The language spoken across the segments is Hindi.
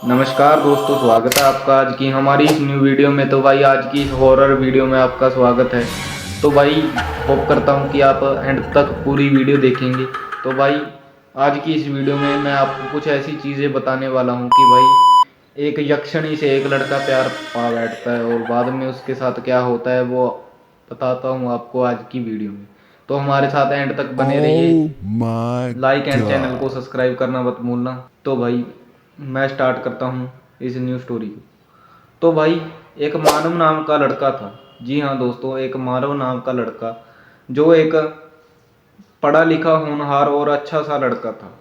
नमस्कार दोस्तों, स्वागत है आपका आज की हमारी इस न्यू वीडियो में। तो भाई आज की इस हॉरर वीडियो में आपका स्वागत है। तो भाई होप करता हूँ कि आप एंड तक पूरी वीडियो देखेंगे। तो भाई आज की इस वीडियो में मैं आपको कुछ ऐसी चीज़ें बताने वाला हूँ कि भाई एक यक्षिणी से एक लड़का प्यार पा बैठता है और बाद में उसके साथ क्या होता है वो बताता हूँ आपको आज की वीडियो में। तो हमारे साथ एंड तक बने रहिए। Oh my like and channel को god. सब्सक्राइब करना मत भूलना। तो भाई मैं स्टार्ट करता हूँ इस न्यू स्टोरी को। तो भाई एक मानव नाम का लड़का था। जी हाँ दोस्तों, एक मानव नाम का लड़का जो एक पढ़ा लिखा होनहार और अच्छा सा लड़का था।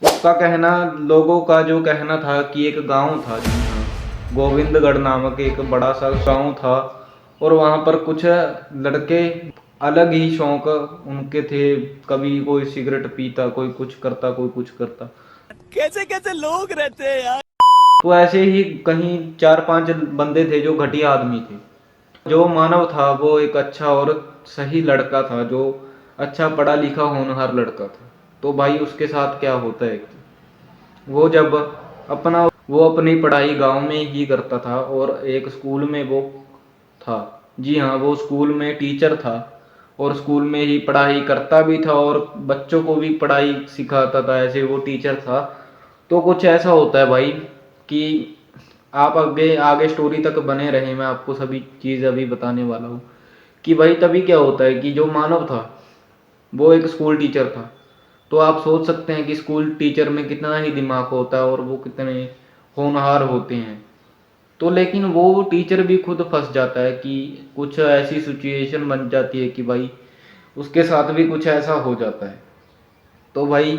उसका कहना, लोगों का जो कहना था कि एक गांव था, जी हाँ, गोविंदगढ़ नामक एक बड़ा सा गांव था। और वहाँ पर कुछ लड़के अलग ही शौक उनके थे। कभी कोई सिगरेट पीता, कोई कुछ करता, कोई कुछ करता। कैसे कैसे लोग रहते हैं यार। तो ऐसे ही कहीं चार पांच बंदे थे जो घटिया आदमी थे। जो मानव था वो एक अच्छा और सही लड़का था, जो अच्छा पढ़ा लिखा होनहार लड़का था। तो भाई उसके साथ क्या होता है कि वो जब वो अपनी पढ़ाई गांव में ही करता था और एक स्कूल में वो था। जी हाँ, वो स्कूल में टीचर था और स्कूल में ही पढ़ाई करता भी था और बच्चों को भी पढ़ाई सिखाता था, ऐसे वो टीचर था। तो कुछ ऐसा होता है भाई कि आप आगे आगे स्टोरी तक बने रहे, मैं आपको सभी चीज़ अभी बताने वाला हूँ कि भाई तभी क्या होता है कि जो मानव था वो एक स्कूल टीचर था। तो आप सोच सकते हैं कि स्कूल टीचर में कितना ही दिमाग होता है और वो कितने होनहार होते हैं। तो लेकिन वो टीचर भी खुद फंस जाता है कि कुछ ऐसी सिचुएशन बन जाती है कि भाई उसके साथ भी कुछ ऐसा हो जाता है। तो भाई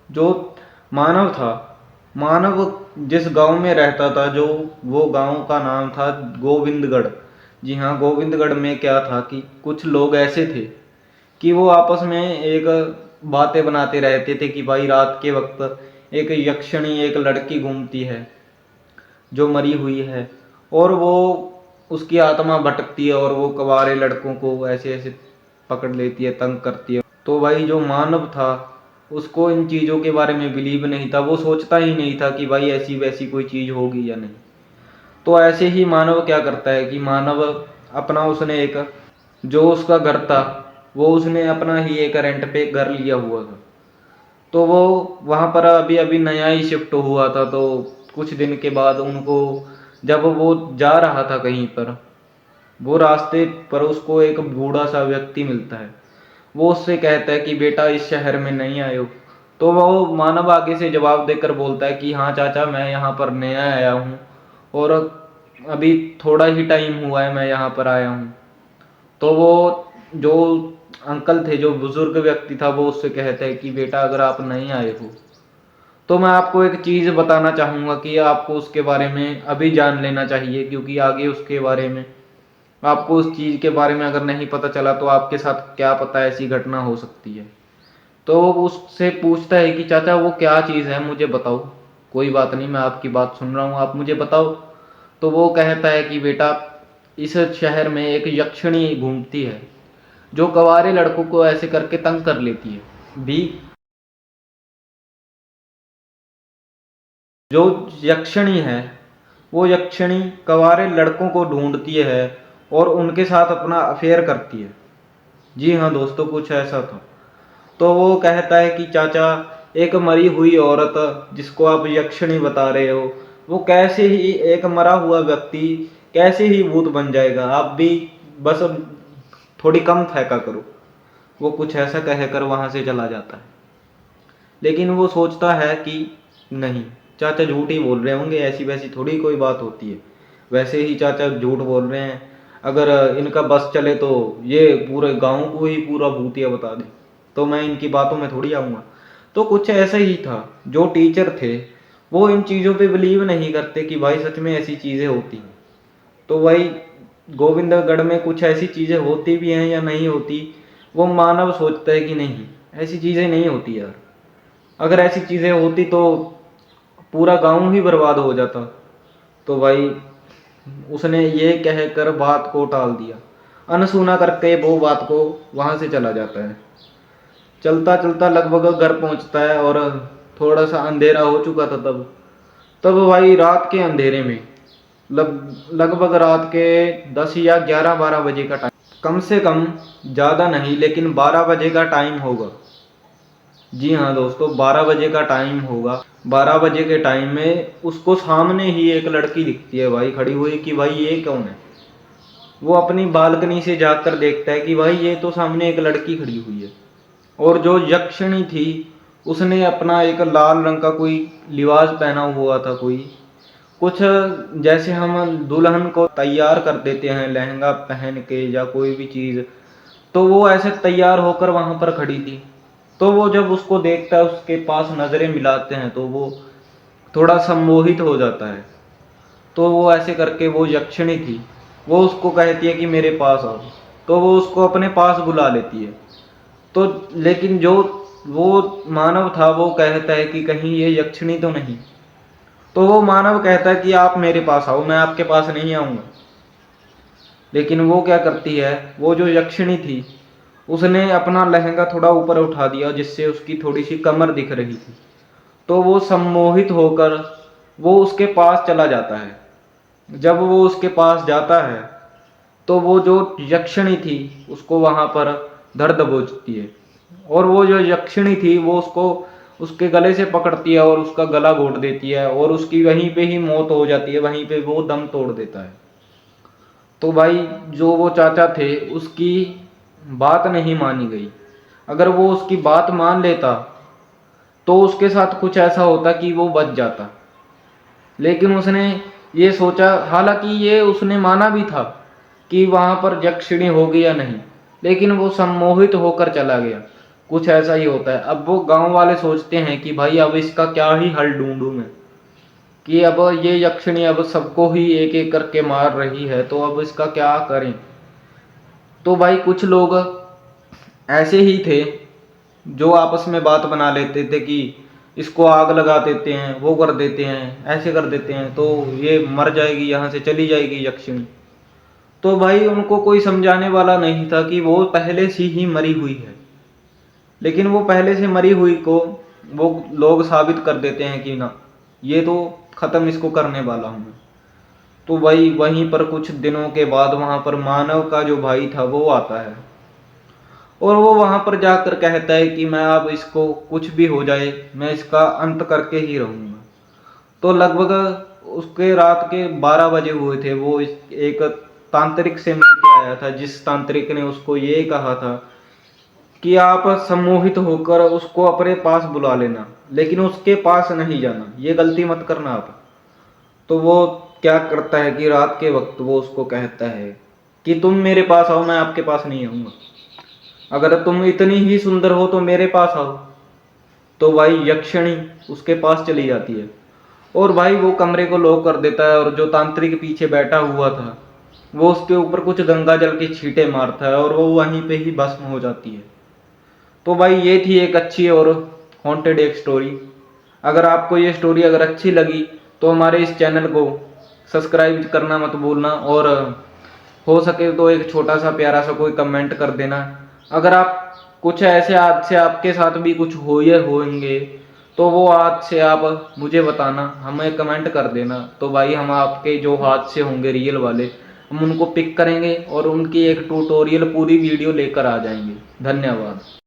जो मानव था, मानव जिस गांव में रहता था, जो वो गांव का नाम था गोविंदगढ़। जी हाँ, गोविंदगढ़ में क्या था कि कुछ लोग ऐसे थे कि वो आपस में एक बातें बनाते रहते थे कि भाई रात के वक्त एक यक्षिणी, एक लड़की घूमती है जो मरी हुई है और वो उसकी आत्मा भटकती है और वो कवारे लड़कों को ऐसे ऐसे पकड़ लेती है, तंग करती है। तो भाई जो मानव था उसको इन चीज़ों के बारे में बिलीव नहीं था, वो सोचता ही नहीं था कि भाई ऐसी वैसी कोई चीज़ होगी या नहीं। तो ऐसे ही मानव क्या करता है कि मानव अपना उसने एक जो उसका घर था वो उसने अपना ही एक रेंट पे घर लिया हुआ था। तो वो वहाँ पर अभी अभी नया ही शिफ्ट हुआ था। तो कुछ दिन के बाद उनको, जब वो जा रहा था कहीं पर, वो रास्ते पर उसको एक बूढ़ा सा व्यक्ति मिलता है। वो उससे कहता है कि बेटा इस शहर में नहीं आए हो। तो वो मानव आगे से जवाब देकर बोलता है कि हाँ चाचा, मैं यहाँ पर नया आया हूँ और अभी थोड़ा ही टाइम हुआ है मैं यहाँ पर आया हूँ। तो वो जो अंकल थे, जो बुजुर्ग व्यक्ति था, वो उससे कहते हैं कि बेटा अगर आप नहीं आए हो तो मैं आपको एक चीज़ बताना चाहूँगा कि आपको उसके बारे में अभी जान लेना चाहिए, क्योंकि आगे उसके बारे में आपको उस चीज़ के बारे में अगर नहीं पता चला तो आपके साथ क्या पता ऐसी घटना हो सकती है। तो वो उससे पूछता है कि चाचा वो क्या चीज़ है, मुझे बताओ। कोई बात नहीं, मैं आपकी बात सुन रहा हूँ, आप मुझे बताओ। तो वो कहता है कि बेटा इस शहर में एक यक्षिणी घूमती है जो कवारे लड़कों को ऐसे करके तंग कर लेती है भी। जो यक्षिणी है वो यक्षिणी कवारे लड़कों को ढूंढती है और उनके साथ अपना अफेयर करती है। जी हाँ दोस्तों, कुछ ऐसा था। तो वो कहता है कि चाचा एक मरी हुई औरत जिसको आप यक्षिणी बता रहे हो, वो कैसे ही एक मरा हुआ व्यक्ति कैसे ही भूत बन जाएगा, आप भी बस थोड़ी कम फेंका करो। वो कुछ ऐसा कहकर वहां से चला जाता है। लेकिन वो सोचता है कि नहीं, चाचा झूठ ही बोल रहे होंगे, ऐसी वैसी थोड़ी कोई बात होती है। वैसे ही चाचा झूठ बोल रहे हैं, अगर इनका बस चले तो ये पूरे गांव को ही पूरा भूतिया बता दे, तो मैं इनकी बातों में थोड़ी आऊँगा। तो कुछ ऐसा ही था। जो टीचर थे वो इन चीज़ों पे बिलीव नहीं करते कि भाई सच में ऐसी चीज़ें होती हैं। तो भाई गोविंदगढ़ में कुछ ऐसी चीज़ें होती भी हैं या नहीं होती, वो मानव सोचता है कि नहीं, ऐसी चीज़ें नहीं होती यार। अगर ऐसी चीज़ें होती तो पूरा गांव ही बर्बाद हो जाता। तो भाई उसने ये कहकर बात को टाल दिया, अनसुना करके वो बात को वहां से चला जाता है। चलता चलता लगभग घर पहुंचता है और थोड़ा सा अंधेरा हो चुका था तब। तब भाई रात के अंधेरे में लगभग रात के 10 या 11-12 बजे का टाइम, कम से कम ज़्यादा नहीं लेकिन 12 बजे का टाइम होगा। जी हाँ दोस्तों, 12 बजे का टाइम होगा। 12 बजे के टाइम में उसको सामने ही एक लड़की दिखती है भाई खड़ी हुई, कि भाई ये कौन है। वो अपनी बालकनी से जाकर देखता है कि भाई ये तो सामने एक लड़की खड़ी हुई है। और जो यक्षिणी थी उसने अपना एक लाल रंग का कोई लिबास पहना हुआ था, कोई कुछ जैसे हम दुल्हन को तैयार कर देते हैं लहंगा पहन के या कोई भी चीज़, तो वो ऐसे तैयार होकर वहां पर खड़ी थी। तो वो जब उसको देखता है, उसके पास नज़रें मिलाते हैं, तो वो थोड़ा सम्मोहित हो जाता है। तो वो ऐसे करके, वो यक्षिणी थी, वो उसको कहती है कि मेरे पास आओ। तो वो उसको अपने पास बुला लेती है। तो लेकिन जो वो मानव था वो कहता है कि कहीं ये यक्षिणी तो नहीं। तो वो मानव कहता है कि आप मेरे पास आओ, मैं आपके पास नहीं आऊँगा। लेकिन वो क्या करती है, वो जो यक्षिणी थी उसने अपना लहंगा थोड़ा ऊपर उठा दिया जिससे उसकी थोड़ी सी कमर दिख रही थी। तो वो सम्मोहित होकर वो उसके पास चला जाता है। जब वो उसके पास जाता है तो वो जो यक्षिणी थी उसको वहां पर दर्द दबोचती है, और वो जो यक्षिणी थी वो उसको उसके गले से पकड़ती है और उसका गला घोट देती है, और उसकी वहीं पे ही मौत हो जाती है, वहीं पे वो दम तोड़ देता है। तो भाई जो वो चाचा थे उसकी बात नहीं मानी गई। अगर वो उसकी बात मान लेता तो उसके साथ कुछ ऐसा होता कि वो बच जाता। लेकिन उसने ये सोचा, हालांकि ये उसने माना भी था कि वहां पर यक्षिणी होगी या नहीं, लेकिन वो सम्मोहित होकर चला गया। कुछ ऐसा ही होता है। अब वो गांव वाले सोचते हैं कि भाई अब इसका क्या ही हल ढूंढूं मैं, कि अब ये यक्षिणी अब सबको ही एक एक करके मार रही है, तो अब इसका क्या करें। तो भाई कुछ लोग ऐसे ही थे जो आपस में बात बना लेते थे कि इसको आग लगा देते हैं, वो कर देते हैं, ऐसे कर देते हैं, तो ये मर जाएगी, यहाँ से चली जाएगी यक्षिणी। तो भाई उनको कोई समझाने वाला नहीं था कि वो पहले से ही मरी हुई है। लेकिन वो पहले से मरी हुई को वो लोग साबित कर देते हैं कि ना, ये तो खत्म इसको करने वाला हूँ मैं। तो भाई वहीं पर कुछ दिनों के बाद वहां पर मानव का जो भाई था वो आता है, और वो वहां पर जाकर कहता है कि मैं अब इसको कुछ भी हो जाए मैं इसका अंत करके ही रहूंगा। तो लगभग उसके रात के 12 बजे हुए थे। वो एक तांत्रिक से मिल के आया था, जिस तांत्रिक ने उसको ये कहा था कि आप सम्मोहित होकर उसको अपने पास बुला लेना, लेकिन उसके पास नहीं जाना, ये गलती मत करना आप। तो वो क्या करता है कि रात के वक्त वो उसको कहता है कि तुम मेरे पास आओ, मैं आपके पास नहीं आऊंगा। अगर तुम इतनी ही सुंदर हो तो मेरे पास आओ। तो भाई यक्षिणी उसके पास चली जाती है, और भाई वो कमरे को लॉक कर देता है, और जो तांत्रिक पीछे बैठा हुआ था वो उसके ऊपर कुछ गंगा जल की छींटे मारता है, और वो वहीं पे ही भस्म हो जाती है। तो भाई ये थी एक अच्छी और हॉन्टेड एक स्टोरी। अगर आपको ये स्टोरी अगर अच्छी लगी तो हमारे इस चैनल को सब्सक्राइब करना मत भूलना, और हो सके तो एक छोटा सा प्यारा सा कोई कमेंट कर देना। अगर आप कुछ ऐसे हादसे आपके साथ भी कुछ हुए होंगे तो वो हादसे आप मुझे बताना, हमें कमेंट कर देना। तो भाई हम आपके जो हादसे होंगे रियल वाले, हम उनको पिक करेंगे और उनकी एक ट्यूटोरियल पूरी वीडियो लेकर आ जाएंगे। धन्यवाद।